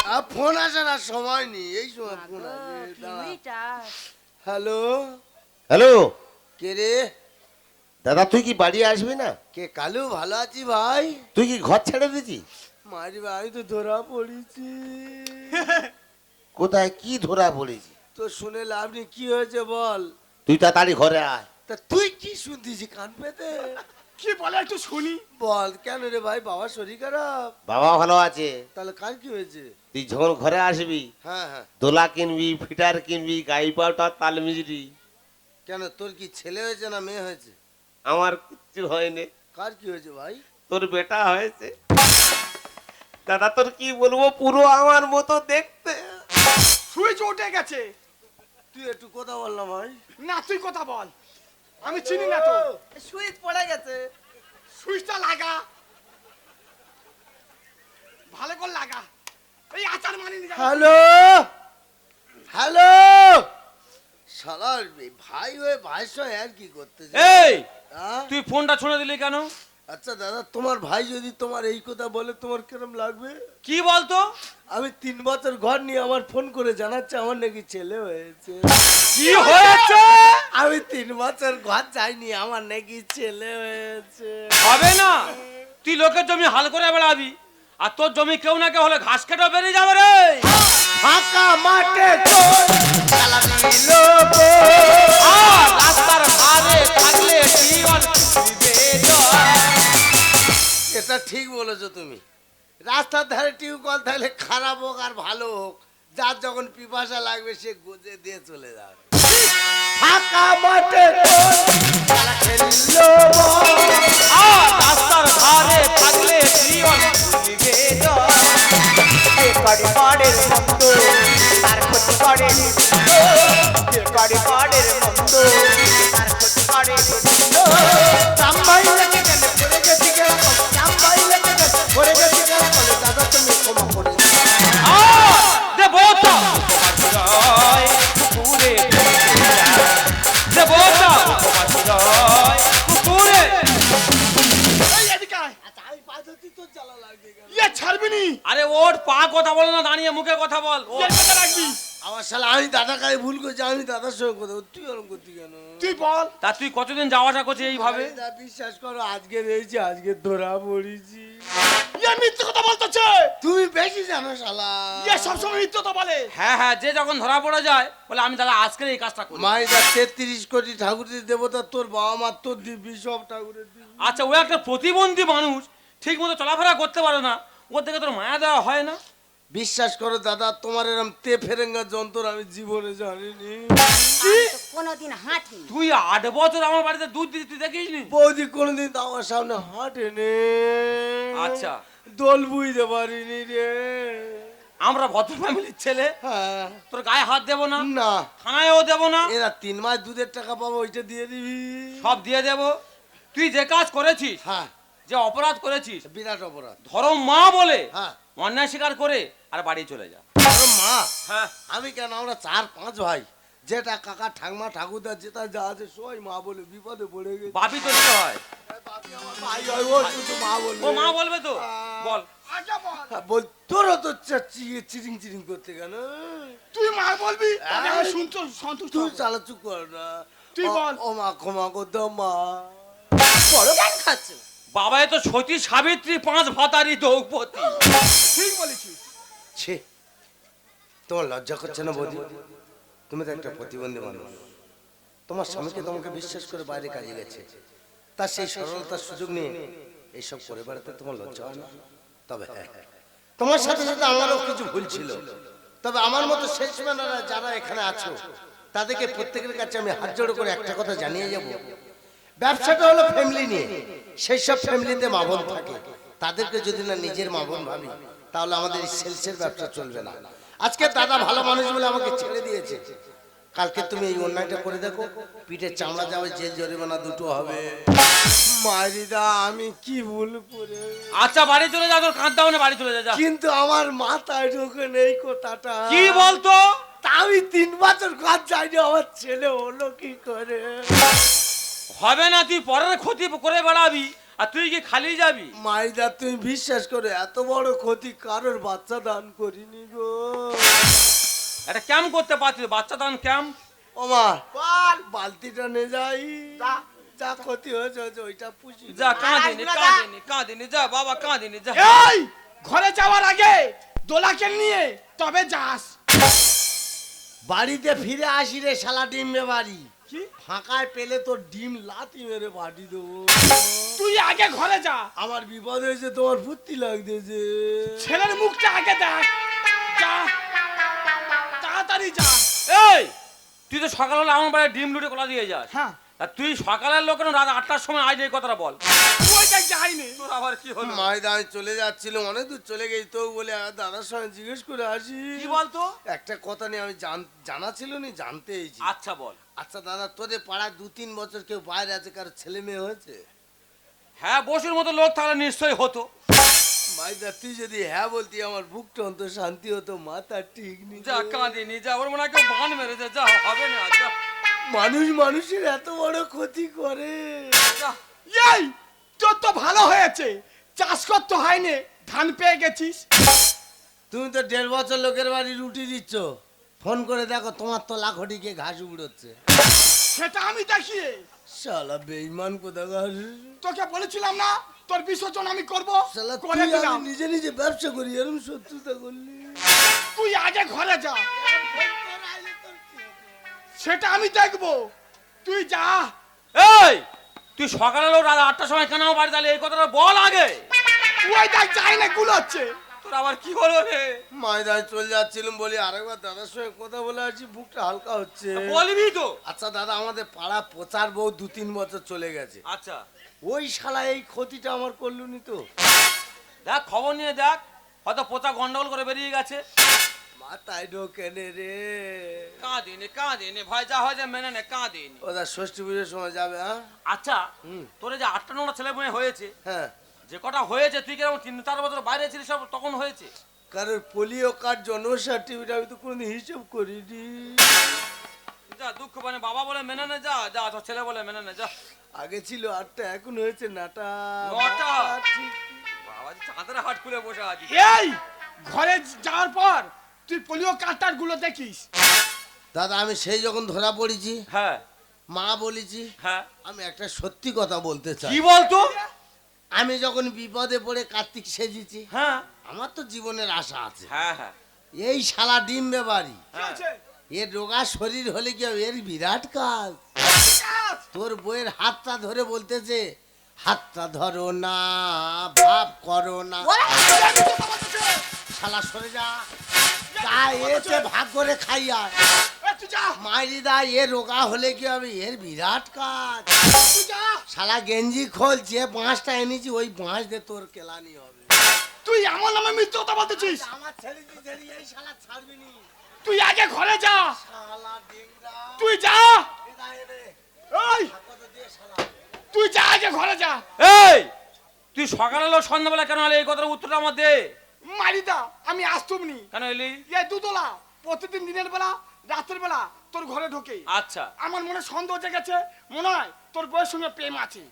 আর ফোন আসার আর সময় নেই, এই সময় ফোন আছে। ঘুড়িটা। হ্যালো, হ্যালো কে রে? দাদা, তুই কি বাড়ি আসবি না? কে কালু? ভালো আছি ভাই। তুই কি ঘর ছেড়ে দিছিস? মারি ভাই তো ধরা পড়েছি। কোথায় কি ধরা পড়েছি? তো শুনে লাভ নেই, কি হয়েছে বল। তুই তাড়াতাড়ি ঘরে আয়। তা তুই কি শুনতেছি কান পেতে? কি বলে একটু শুনি। বল কেন রে ভাই, বাবার শরীর খারাপ? বাবা ভালো আছে। তাহলে কান কি হয়েছে? তুই যখন ঘরে আসবি হ্যাঁ হ্যাঁ। দোলা কিনবি, ফিটার কিনবি, গাই পাউডার, তাল মিজরি। কেন তোর কি ছেলে হয়েছে না মেয়ে হয়েছে? আমার কিচ্ছু হয়নি, কার কি হয়েছে ভাই? তোর বেটা হয়েছে। দাদা তোর কি বলবো, পুরো আমার মতো দেখতে। সুইচ উঠে গেছে। তুই একটু কথা বল না ভাই। না তুই কথা বল, আমি চিনি না তো। সুইচ পড়ে গেছে। সুইচটা লাগা, ভালো করে লাগা। এই আচার মানি নি। হ্যালো হ্যালো, শালার ভাই হয়ে ভাইয়ের সঙ্গে আর কি করতে এই হ্যাঁ? তুই ফোনটা ছুঁড়ে দিলি কেন? আচ্ছা দাদা, তোমার ভাই যদি তোমার এই কথা বলে তোমার কিরম লাগবে? কি বলতো? আমি 3 বছর ঘর নিয়ে আমার ফোন করে জানাচ্ছে আমার নাকি ছেলে হয়েছে। কি হয়েছে? আমি 3 বছর ঘর যাইনি, আমার নাকি ছেলে হয়েছে। হবে না, তুই লোকের জমি হাল করে বেড়াবি, আর তোর জমি কেউ না কেউ হলে ঘাস কেটে বেরিয়ে যাবে রে। ফাঁকা মাঠে তোর খেলা দিল গো। আর রাস্তার ধারে থাকলে টিউবওয়েল দিবে জল। এটা ঠিক বলেছো তুমি। রাস্তার ধারে টিউবওয়েল থাকলে খারাপ হোক আর ভালো হোক, যার যখন পিপাসা লাগবে সে গুজে দিয়ে চলে যাবে। ফাঁকা মাঠে তোর খেলা খেললো বল। আর রাস্তার ধারে থাকলে টিউবওয়েল দিবে জল। এ কড়ি পড়ের মন্দ তার ক্ষতি করে এ কড়ি পড়ের মন্দ তার ক্ষতি করে চাম্বাই লেগে গেলে পড়ে গেছি গেলা, চাম্বাই লেগে গেলে পড়ে গেছি গেলা, বলে দাদা তুমি ক্ষমা করে দাও। দেবতা উপমাচুরয় কুকুরে দেবতা উপমাচুরয় কুকুরে। এই এদিকে আয়। আচ্ছা আমি পাঁচতি তো জ্বালা লাগবে কেন? ইয়ে ছাড়বি নি, আরে ওর পা কথা বল না, দাঁড়িয়ে মুখে কথা বল। ও ইয়ে কথা রাখবি। আমার শালা আমি দাদা কাছে ভুল করছি, আমি দাদার সঙ্গে কথা বলছি, তুই ওরকম করতি কেন? তুই বল। তা তুই কতদিন যাওয়া আসা করছিস এইভাবে? আমি যা বিশ্বাস করো, আজকে রয়েছি, আজকে ধরা পড়েছি। ইয়ে মিথ্যে কথা বলতেছে। তুমি বেশি জানো শালা। ইয়ে সবসময় মিথ্যে কথা বলে। হ্যাঁ হ্যাঁ, যে যখন ধরা পড়ে যায় বলে আমি দাদা আজকের এই কাজটা করি। মাইদা 33 কোটি ঠাকুরের দেবতা, তোর বাবা মা তোর দিবি, সব ঠাকুরের দিবি। আচ্ছা, ও একটা প্রতিবন্ধী মানুষ, ঠিক মতো চলাফেরা করতে পারে না, ওর দেখে তোর মায়া দেওয়া হয় না? বিশ্বাস করো দাদা, তোমার এরম তে ফেরেঙ্গা যন্ত্র আমি জীবনে জানিনি। কোনোদিন হাঁটি তুই 8 বছর আমার বাড়িতে দুধ দিতে তুই দেখিস নি? বৌদি কোনোদিন তো আমার সামনে হাঁটেনি। আচ্ছা। দোল বুঝতে পারিনি রে। আমরা ভদ্র ফ্যামিলির ছেলে, হ্যাঁ। তোর গায়ে হাত দেবো না, না, থানায়ও দেবো না, এরা 3 মাস দুধের টাকা পাবো, ওইটা দিয়ে দিবি। সব দিয়ে দেবো। তুই যে কাজ করেছিস, হ্যাঁ, যে অপরাধ করেছিস, বিরাট অপরাধ। ধরম মা বলে হ্যাঁ। অন্যায় স্বীকার করে আর বাড়ি চলে যা। আরে মা, হ্যাঁ, আমি কেন, আমরা 4-5 ভাই, যেটা কাকা ঠাকমা ঠাকুরদা যেটা যা আছে সবাই মা বলে, বিপদে পড়ে গেছে। বাপি তো দিতে হয়। ভাই হয়, ও শুধু মা বলবে। ও মা বলবে তো, বল। আগে বল। হ্যাঁ, বল, তোরও তো চিরিং চিরিং করতে কেন? তুই মা বলবি, তবে আমি শুনতে সন্তুষ্ট তুই হব। চালা চুপ কর না। তুই বল। ও মা, ক্ষমা কর দাও মা। বড় গান খাচ্ছ বাবা এ তো সতী সাবিত্রী 5 ভাতারি দ্রৌপদী। ঠিক বলেছিস। ছি, তোমার লজ্জা করছে না বৌদি? তুমি তো একটা প্রতিবন্ধী মানুষ, তোমার স্বামীকে তোমাকে বিশ্বাস করে বাইরে কাজে গেছে, তার সেই সরলতার সুযোগ নিয়ে এইসব করে বেড়াতে তোমার লজ্জা হয় না? তবে হ্যাঁ, তোমার সাথে সাথে আমারও কিছু ভুল ছিল, তবে আমার মতো শেষম্যানেরা যারা এখানে আছো তাদেরকে প্রত্যেকের কাছে আমি হাত জোড়ো করে একটা কথা জানিয়ে যাব, ব্যবসাটা হলো ফ্যামিলি নিয়ে, সেই সব ফ্যামিলিতে মা বোন থাকে, তাদেরকে যদি না নিজের মা বোন ভাবি তাহলে আমাদের এই সেলসের ব্যবসা চলবে না। আজকে দাদা ভালো মানুষ বলে আমাকে ছেড়ে দিয়েছে, কালকে তুমি এই অন্যায়টা করে দেখো, পিঠের চামড়া যাবে, জেল জরিমানা দুটো হবে। মারিদা, আমি কি ভুল করে? আচ্ছা বাড়ি চলে যা, তোর কাঁদতে না, বাড়ি চলে যা, যা। কিন্তু আমার মাথায় ঢোকে নেই কথাটা। কি বলতো? তা আমি 3 বছর ঘর যাইনি, আমার ছেলে হলো কি করে? হবে না, তুই পরের ক্ষতি করে বেড়াবি, আর তুই কি খালি যাবি? মাইদা, তুমি বিশ্বাস করে এত বড় ক্ষতি কারোর বাচ্চা দান করিনি গো। একটা ক্যাম্প করতে পারছিস, বাচ্চা দান ক্যাম্প। ও মা, বল। বালতিটা নে যাই, যা। যা ক্ষতি হয়েছে হয়েছে, ওইটা পুষি। যা, কাঁদিনি কাঁদিনি কাঁদিনি, যা বাবা কাঁদিনি, যা। এই ঘরে যাওয়ার আগে দোলাকে নিয়ে তবে যাস। বাড়িতে ফিরে আসি রে শালা ডিমে বাড়ি, কি? ফাঁকায় পেলে তোর ডিম লাথি মেরে বাড়ি দেবো। তুই আগে ঘরে যা, আমার বিপদ হয়েছে, তোমার ফুর্তি লাগতেছে। ছেলের মুখটা আগে দেখ। যা, তাড়াতাড়ি যা। এই তুই তো সকাল হলে আমার বাড়ি ডিম লুটে কলা দিয়ে যাস, হ্যাঁ, আর তুই সকালের লোক কেন রাত 8টার সময় আজ এই কথাটা বল? ওইটা যাইনি। তোর আবার কি হলো? মায়েদা, আমি চলে যাচ্ছিলাম, অনেক দূর চলে গেছি, তো বলে দাদার সঙ্গে জিজ্ঞেস করে আসি। কি বলতো? একটা কথা নিয়ে আমি জানা ছিল নি, জানতে এসেছি। আচ্ছা বল। আচ্ছা দাদা, তোদের পাড়ায় 2-3 বছর কেউ বাইরে আছে, কারো ছেলে মেয়ে হয়েছে? হ্যাঁ, বসুর মতো লোক তাহলে নিশ্চয়ই হতো। মাইদা, তুই যদি হ্যাঁ বলতি আমার বুকটা অন্তত শান্তি হতো, মাথা ঠিক নেই। যা, কাঁদিনি, যা, ওর মনে হয় কেউ বান মেরেছে, যা, হবে না, যা, মানুষ মানুষের এত বড় ক্ষতি করে। যা। এই তোর তো ভালো হয়েছে, চাষ করতে হয়নি, ধান পেয়ে গেছিস। তুমি তো 1.5 বছর লোকের বাড়ি রুটি দিচ্ছ, ফোন করে দেখো তোমার তো লাখটিকে ঘাস উড়োচ্ছে। সেটা আমি দেখিয়ে শালা বেঈমান কোথাকার। তোকে বলেছিলাম না তোর বিসর্জন আমি করব, শালা করে তুই দিলাম। আমি নিজে নিজে ব্যবসা করি, এরকম শত্রুতা করলি। তুই আগে ঘরে যা, সেটা আমি দেখবো। তুই যা। এই তুই সকালে রাত 8টার সময় কেন আমার বাড়ি তাহলে এই কথাটা বল আগে। ওই দেখ যাই না গুলোচ্ছে। তোর আবার কি হলো রে? ময়দানে চলে যাচ্ছিলাম বলি আরেকবার দাদার সঙ্গে কথা বলে আসছি, বুকটা হালকা হচ্ছে। বলবি তো। আচ্ছা দাদা, আমাদের পাড়া প্রচার বউ 2-3 বছর চলে গেছে, আচ্ছা ওই শালা এই ক্ষতিটা আমার করলুনি তো। দেখ খবর নিয়ে দেখ, হয়তো পোতা গন্ডগোল করে বেরিয়ে গেছে। মাথায় ঢোকে নে রে। কাঁদিনি ভাই, যা হয় যা মেনে নে, কাঁদিনি। ওরা ষষ্ঠী পুজোর সময় যাবে। হ্যাঁ আচ্ছা হুম। তোর যে 8টা 9টা ছেলে মেয়ে হয়েছে, হ্যাঁ, যে কটা হয়েছে তুই কিরকম 3-4 বছর বাইরে ছিলিস সব তখন হয়েছে? কারোর পোলিও কার্ড, জন্ম সার্টিফিকেট আমি তো কোনোদিন হিসেব করিনি। যা দুঃখ মানে বাবা বলে মেনে নে, যা যা তোর ছেলে বলে মেনে নে যা। আগে ছিল 8টা, এখন হয়েছে 9টা। 9টা? ঠিক। বাবা চাঁদের হাট খুলে বসে আছি। এই ঘরে যাওয়ার পর তুই পোলিও কার্ডটার গুলো দেখিস। দাদা আমি সেই যখন ধরা পড়েছি, হ্যাঁ মা বলেছি, হ্যাঁ। আমি একটা সত্যি কথা বলতে চাই। কি বলতো? আমি যখন বিপদে পড়ে কার্তিক সেজেছি, হ্যাঁ আমার তো জীবনের আশা আছে। হ্যাঁ হ্যাঁ এই শালা ডিম্বে বাড়ি, কি হয়েছে? এর রোগা শরীর হলে কি হবে? এর বিরাট কাজ। তোর বইয়ের হাতটা ধরে বলতেছে, হাতটা ধরো না, ভাব করো না। শালা সরে যা, যা এসে ভাগ করে খাইয়া। এই তুই যা, মাইরি দা, এ রোগা হলে কি হবে? এর বিরাট কাজ। তুই যা। শালা গেঞ্জি খোল, যে বাঁশটা এনেছি ওই বাঁশ দিয়ে তোর কেলানি হবে। তুই এমন নামে মিথ্যে কথা বলতেছিস। আমার ছেলে এই শালা ছাড়বি নি। তুই আগে ঘরে যা, শালা ডিংরা, তুই যা। এদা এনে, এই কত দিয়ে শালা। তুই যা আগে ঘরে যা। এই তুই সকালে সন্ধ্যাবেলা কেন এলি? এই কথার উত্তরটা আমার দে। মারিদা আমি আসতুমনি। কেন এলি? এই দুদলা প্রতিদিন দিনের বেলা রাতের বেলা তোর ঘরে ঢোকে। আচ্ছা আমার মনে সন্দেহ জেগেছে, মনে হয় তোর বউয়ের সঙ্গে প্রেম আছে।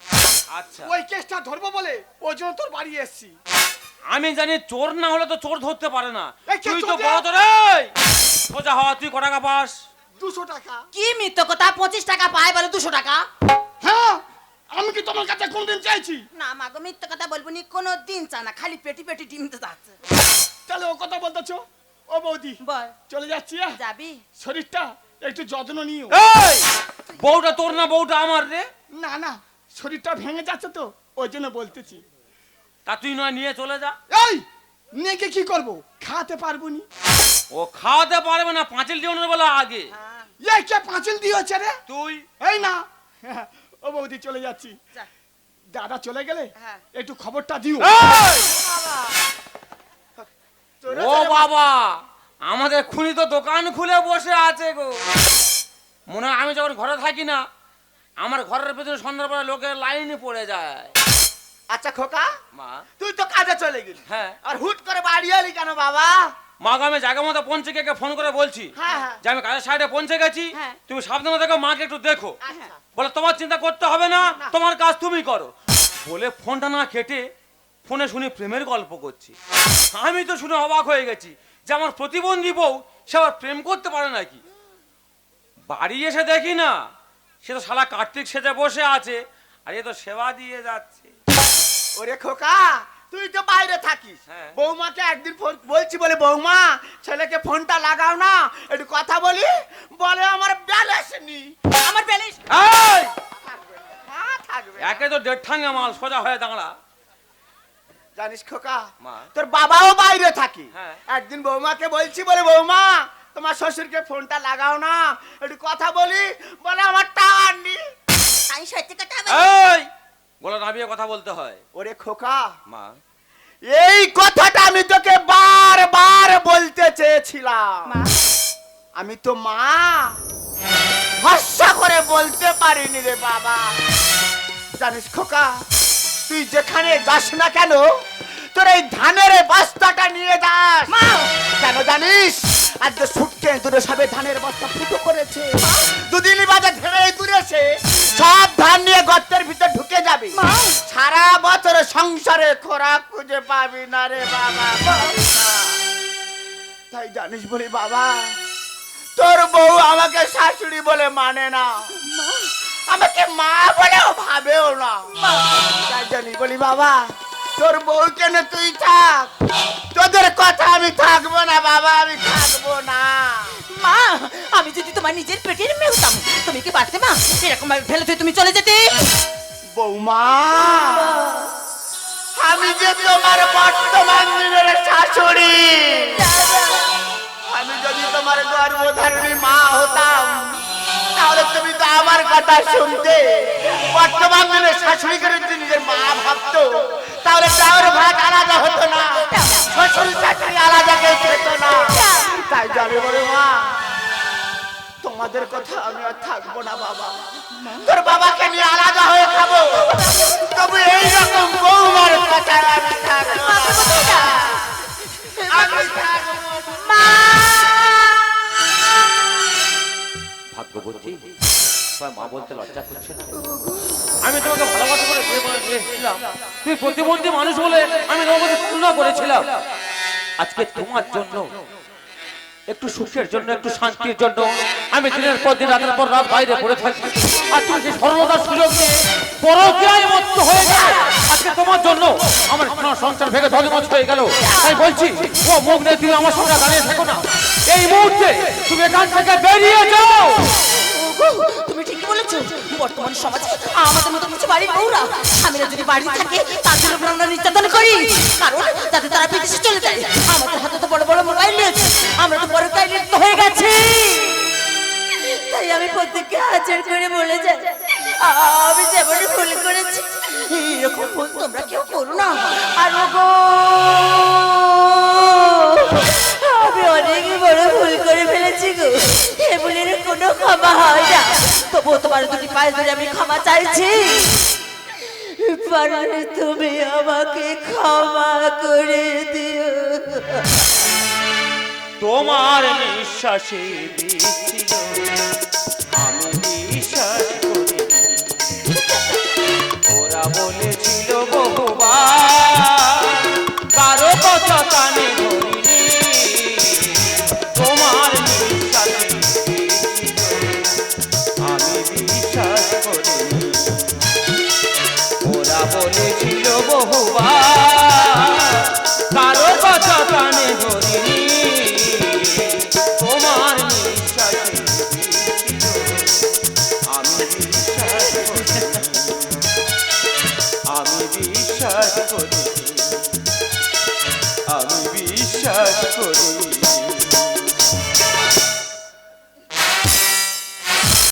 আচ্ছা ওই কেসটা ধরবো বলে ওই জন্য তোর বাড়ি এসেছি। আমি জানি চোর না হলে তো চোর ধরতে পারে না। এই কে তুই চোর তো রে? বড় তো রে। সোজা হওয়া, তুই ক টাকা পাস? 200 টাকা। কি মিথ্য কথা, 25 টাকা পায় বলে 200 টাকা? হ্যাঁ, আমি কি তোমার কাছে কোনদিন চাইছি? না মাগো, মিথ্য কথা বলবো নি, কোনো দিন চা না, খালি পেটি পেটি ডিম তো যাচ্ছে। তাহলে ও কথা বলতেছো? ও বৌদি বল, চলে যাচ্ছি। যাবি? শরীরটা একটু যত্ন নিও। এই বউটা তোর না বউটা আমার রে? না না, শরীরটা ভেঙে যাচ্ছে তো ওই জন্য বলতেছি। তা তুই নয় নিয়ে চলে যা। এই নেকে কি করব? খাতে পারবো নি। ও খাওয়াতে পারবে না, পাঁচিল জীবনের বলা আগে। এই কে পাঁচিল দিয়েছে রে? তুই এই না, ও বৌদি চলে যাচ্ছি। যা। দাদা চলে গেলে হ্যাঁ। একটু খবরটা দিও। এই! বাবা, ও বাবা, আমাদের খুনি তো দোকান খুলে বসে আছে গো। মনে হয় আমি যখন ঘরে থাকি না, আমার ঘরের পেছনে সন্ধ্যাবেলা লোকের লাইনে পড়ে যায়। আচ্ছা খোকা, মা তুই তো কাজে চলে গেলি, হ্যাঁ আর হুট করে বাড়ি এলি কেন বাবা? মা গো, আমি জায়গা মতো পৌঁছে গিয়ে ফোন করে বলছি হ্যাঁ হ্যাঁ যে আমি কাজের সাইডে পৌঁছে গেছি, হ্যাঁ। তুমি সাবধানে দেখো, মাকে একটু দেখো। আচ্ছা বলে তোমার চিন্তা করতে হবে না, তোমার কাজ তুমি করো। বলে ফোনটা না কেটে ফোনে শুনি প্রেমের গল্প করছি। আমি তো শুনে অবাক হয়ে গেছি যে আমার প্রতিবন্ধী বউ সে আবার প্রেম করতে পারে নাকি। বাড়ি এসে দেখি না, সে তো শালা কার্তিক সেজে বসে আছে, আর এ তো সেবা দিয়ে যাচ্ছে। ওরে খোকা, তুই তো বাইরে থাকিস। হ্যাঁ। বৌমাকে একদিন বলছি, বলে বৌমা ছেলেকে ফোনটা লাগাও না, একটু কথা বলি। বলে আমার ব্যালেন্স নেই। আমার প্যালিশ। এই! হ্যাঁ থাকবে। একে তো 1.5 ঠাঙ্গা মাল, সোজা হয়ে দাঁড়া। জানিস খোকা, মা। তোর বাবাও বাইরে থাকে। হ্যাঁ। একদিন বৌমাকে বলছি, বলে বৌমা তোমার শ্বশুরকে ফোনটা লাগাও না, একটু কথা বলি। বলে আমার টাওয়ার নেই। আমি সত্যি কথা এই বলে নামিয়ে কথা বলতে হয়। ওরে খোকা, মা এই কথাটা আমি তোকে বারবার বলতে চেয়েছিলাম। মা, আমি তো মা ভরসা করে বলতে পারিনি রে বাবা। জানিস খোকা, তুই যেখানে যাস না কেন, তোর এই ধানের বস্তাটা নিয়ে যাস। কেন জানিস? আজ ছুটকে দূরে সবে ধানের বস্তা ফুটো করেছে। দুদিনই বাদে ধরে দূরেছে সব ধান নিয়ে গর্তের ভিতর ঢুকে যাবে। সারা বছর সংসারে খোরাক খুঁজে পাবি না রে বাবা, পাবি না। তাই জানিস বলি বাবা, তোর বউ আমাকে শাশুড়ি বলে মানে না, আমাকে মা বলেও ভাবেও না। তাই জানিস বলি বাবা, তোর বউ কেন তুই থাক, তোদের কথা আমি থাকবো না বাবা, আমি থাকবো না। মা, আমি যদি তোমার নিজের পেটের মেয়ে হতাম, তুমি কি পারতে মা এরকম ভাবে ফেলে তুই তুমি চলে যেতে? বৌমা, আমি যে তোমার বর্তমান দিনের শাশুড়ি, আমি যদি তোমার গর্ভধারিণী মা হতাম, তাহলে তুমি তো আমার কথা শুনতে। বর্তমান দিনের শাশুড়ি করে যদি নিজের মা ভাবতো, তাহলে চাউর ভাত আলাদা হতো না, শ্বশুর শাশুড়ি আলাদা কেউ খেত না। তাই জানি বলে মা, তোমাদের কথা আমি আর থাকবো না বাবা, তোর বাবাকে নিয়ে আলাদা হয়ে খাবো, তবে এইরকম বৌমার কথা আমি থাকবো না। আমি থাকবো না। ভাগ্যবতী, তোমার মা বলতে লজ্জা করছে না? আমি তোমাকে ভালোবাসা করে বিয়ে করে নিয়ে এসেছিলাম, তুমি প্রতিবন্ধী মানুষ বলে আমি তোমাকে তুলনা করেছিলাম। আজকে তোমার জন্য, একটু সুখের জন্য, একটু শান্তির জন্য আমি দিনের পর দিন, রাতের পর রাত বাইরে পড়ে থাকি। আর তুমি সেই সরলতার সুযোগ নিয়ে পরকীয়ায় মত্ত হয়ে গেলে আজকে তোমার জন্য আমার সংসার ভেঙে ধগমচ হয়ে গেল। তাই বলছি, ও মুখ নিয়ে তুমি আমার সঙ্গে দাঁড়িয়ে থাকো না, এই মুহূর্তে তুমি এখান থেকে বেরিয়ে যাও। তুমি ঠিকই বলেছো, বর্তমান সমাজে আমাদের মতো কিছু বাড়ির বউরা স্বামীরা যদি বাড়ি থাকে তাদের উপর আমরা নির্যাতন করি, কারণ যাতে তারা বিদেশে চলে যায়। আমাদের হাতে তো বড় বড় মোবাইল নিয়েছে, আমরা তো বড় কাইলে হয়ে গেছি। তাই আমি প্রত্যেককে হাজার করে বলে যাই, আমি যেমন ভুল করেছি এরকম ভুল তোমরা কেউ করো না। আর গো, আমি অনেক বড় ভুল করে ফেলেছি গো, এ ভুলের কোনো ক্ষমা হয় না। তবুও তোমার দুটি পায়ে ধরে আমি ক্ষমা চাইছি, পারলে তুমি আমাকে ক্ষমা করে দিও। তোমার নিঃশ্বাসে দিয়েছিল আমি বিশ্বাস করি, ওরা বলেছিল বহুবার কারো কথা কানে ধরিনি। তোমার নিঃশ্বাসে দিয়েছিল আমি বিশ্বাস করিনি, ওরা বলেছিল বহুবার কারো কথা কানে ধরিনি। তোমার নিঃশ্বাসে দিয়েছিল আমি বিশ্বাস করি, আমি বিশ্বাস করি, আমি বিশ্বাস করি।